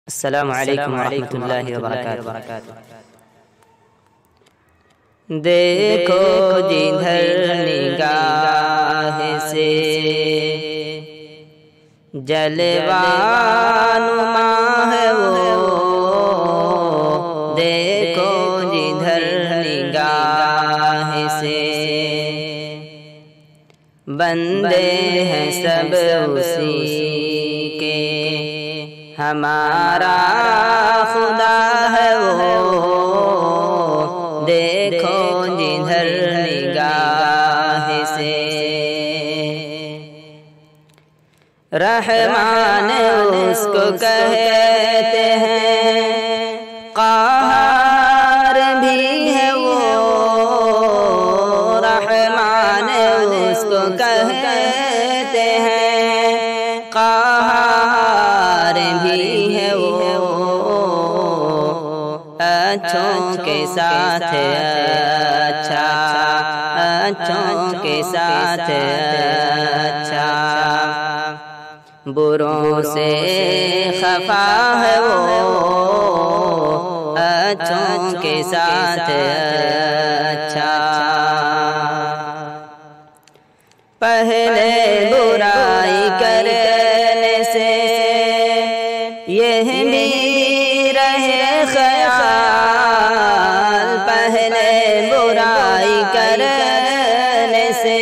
السلام علیکم ورحمۃ اللہ وبرکاتہ۔ دیکھو جدھر نگاہ سے جلوہ نما ہے وہ، دیکھو جدھر نگاہ سے بندے ہیں سب اسی کے، ہمارا خدا ہے وہ، دیکھو جدھر نگاہ سے۔ رحمان اس کو کہتے ہیں، قہار بھی ہے وہ، رحمان اس کو کہتے ہیں، قہار بھی ہے وہ، اچھوں کے ساتھ اچھا، اچھوں کے ساتھ اچھا، بروں سے خفا ہے وہ، اچھوں کے ساتھ اچھا۔ پہلے برائی کرنے سے یہ بھی رہے خیال، پہلے برائی کرنے سے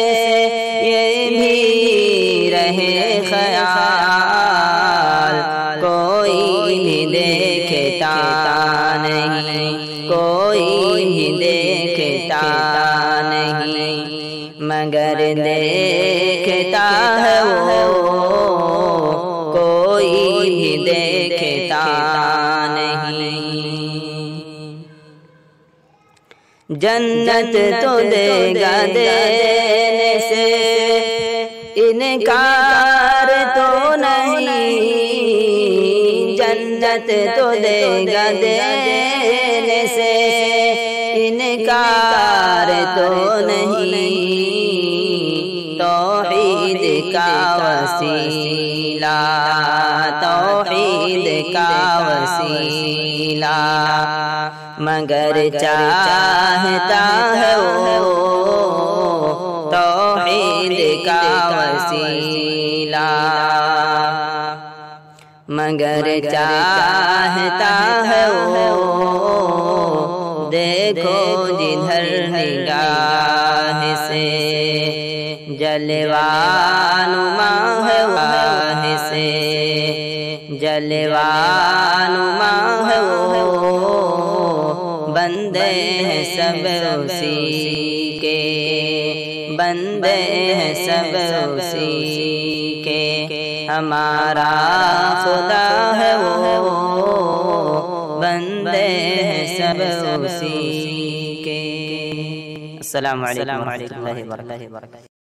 یہ بھی رہے خیال، کوئی بھی دیکھتا نہیں، کوئی بھی دیکھتا نہیں، مگر دیکھتا ہے وہ، کوئی بھی دیکھتا نہیں۔ جنت تو دے گا دینے سے، انکار تو نہیں، جنت تو دے گا دینے سے، انکار تو نہیں، توحید کا وسیلہ، توحید کا وسیلہ، مگر چاہتا ہے وہ، توحید کا وسیلہ، مگر چاہتا ہے وہ، دیکھو جدھر نگاہ سے جلوہ نما ہے واہ سے، جلوہ نما ہے وہ، بندے ہیں سب اسی کے، بندے ہیں سب اسی کے، ہمارا خدا ہے وہ، بندے ہیں سب اسی کے۔ السلام علیکم ورحمۃ اللہ وبرکاتہ۔